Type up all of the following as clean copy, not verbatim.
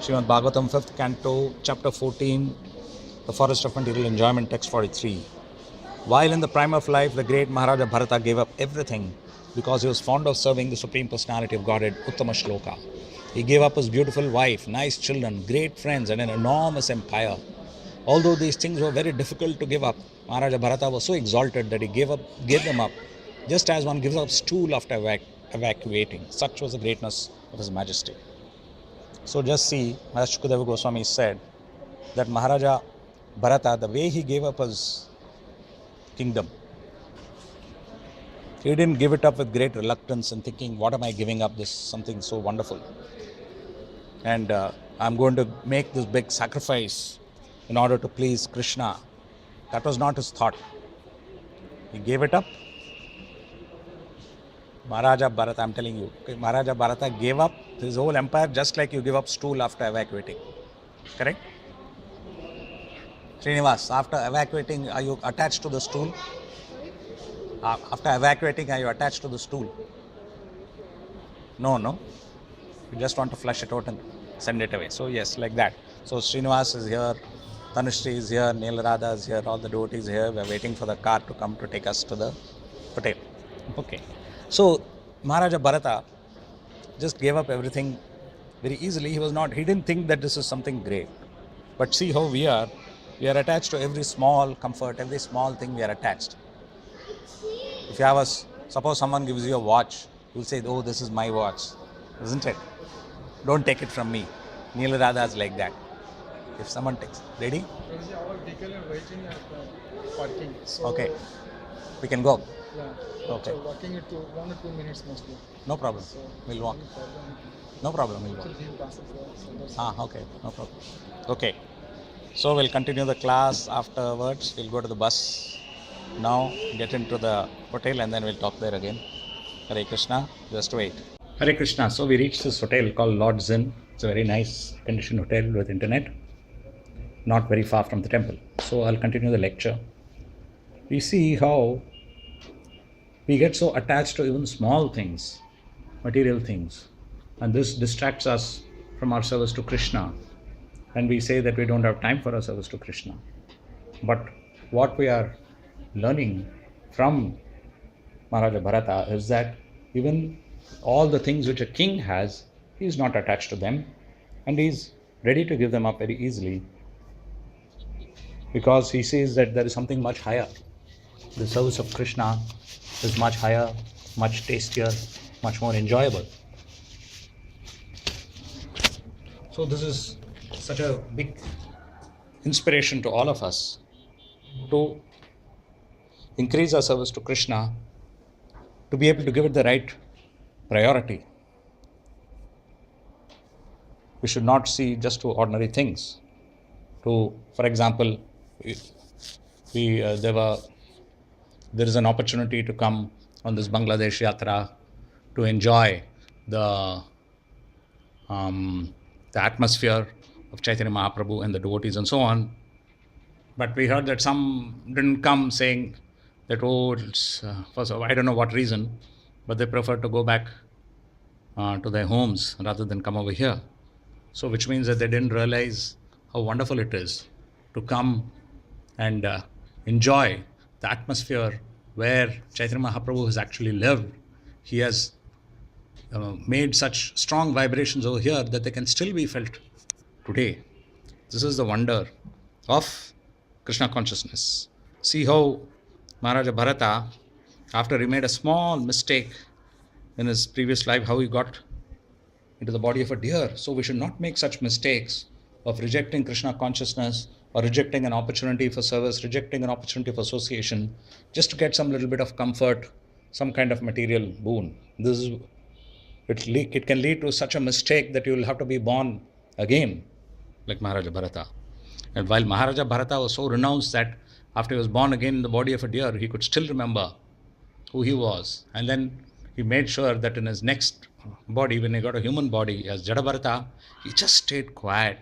Srimad Bhagavatam, 5th Canto, Chapter 14, The Forest of Material Enjoyment, Text 43. While in the prime of life, the great Maharaja Bharata gave up everything because he was fond of serving the Supreme Personality of Godhead, Uttama Shloka. He gave up his beautiful wife, nice children, great friends, and an enormous empire. Although these things were very difficult to give up, Maharaja Bharata was so exalted that he gave them up, just as one gives up stool after evacuating. Such was the greatness of His Majesty. So just see, as Shukadeva Goswami said, that Maharaja Bharata, the way he gave up his kingdom, he didn't give it up with great reluctance and thinking, what am I giving up? This something so wonderful. And I'm going to make this big sacrifice in order to please Krishna. That was not his thought. He gave it up. Maharaja Bharata, I'm telling you, Maharaja Bharata gave up his whole empire just like you give up stool after evacuating. Correct? Srinivas, after evacuating, are you attached to the stool? After evacuating, are you attached to the stool? No. You just want to flush it out and send it away. So yes, like that. So Srinivas is here, Tanushree is here, Neelarada is here, all the devotees here. We're waiting for the car to come to take us to the hotel. Okay. So Maharaja Bharata just gave up everything very easily. He didn't think that this is something great. But see how we are attached to every small comfort, every small thing we are attached. If you have suppose someone gives you a watch, you'll say, oh, this is my watch, isn't it? Don't take it from me. Neelarada is like that. If someone takes, ready? Our vehicle is waiting at parking. So okay. We can go. Yeah. Okay. So walking it to 1 or 2 minutes mostly. No problem. So We'll walk. No problem. We'll walk. Okay. No problem. Okay. So we'll continue the class afterwards. We'll go to the bus now, get into the hotel, and then we'll talk there again. Hare Krishna. Just wait. Hare Krishna. So we reached this hotel called Lord's Inn. It's a very nice conditioned hotel with internet, not very far from the temple. So I'll continue the lecture. We see how we get so attached to even small things, material things, and this distracts us from our service to Krishna. And we say that we don't have time for our service to Krishna. But what we are learning from Maharaja Bharata is that even all the things which a king has, he is not attached to them, and he is ready to give them up very easily, because he says that there is something much higher. The service of Krishna is much higher, much tastier, much more enjoyable. So this is such a big inspiration to all of us to increase our service to Krishna, to be able to give it the right priority. We should not see just to ordinary things. For example, there is an opportunity to come on this Bangladesh Yatra to enjoy the atmosphere of Chaitanya Mahaprabhu and the devotees and so on. But we heard that some didn't come, saying that, I don't know what reason, but they prefer to go back to their homes rather than come over here. So which means that they didn't realize how wonderful it is to come and enjoy the atmosphere where Chaitanya Mahaprabhu has actually lived. He has made such strong vibrations over here that they can still be felt today. This is the wonder of Krishna consciousness. See how Maharaja Bharata, after he made a small mistake in his previous life, how he got into the body of a deer. So we should not make such mistakes of rejecting Krishna consciousness, or rejecting an opportunity for service, rejecting an opportunity for association, just to get some little bit of comfort, some kind of material boon. It can lead to such a mistake that you will have to be born again, like Maharaja Bharata. And while Maharaja Bharata was so renounced that after he was born again in the body of a deer, he could still remember who he was. And then he made sure that in his next body, when he got a human body as Jada Bharata, he just stayed quiet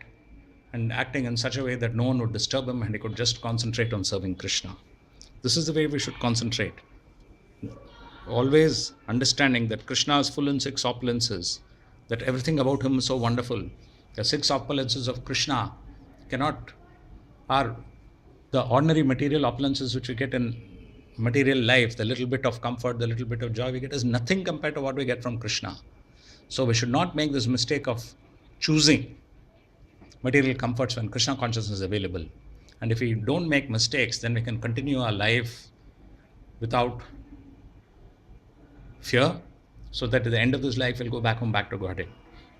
and acting in such a way that no one would disturb him, and he could just concentrate on serving Krishna. This is the way we should concentrate. Always understanding that Krishna is full in six opulences, that everything about him is so wonderful, The six opulences of Krishna cannot, are the ordinary material opulences which we get in material life, the little bit of comfort, the little bit of joy we get is nothing compared to what we get from Krishna. So we should not make this mistake of choosing material comforts when Krishna consciousness is available. And if we don't make mistakes, then we can continue our life without fear, so that at the end of this life we'll go back home, back to Godhead.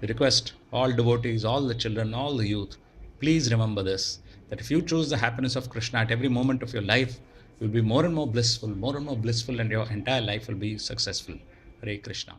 We request all devotees, all the children, all the youth, please remember this, that if you choose the happiness of Krishna at every moment of your life, you'll be more and more blissful, and your entire life will be successful. Hare Krishna.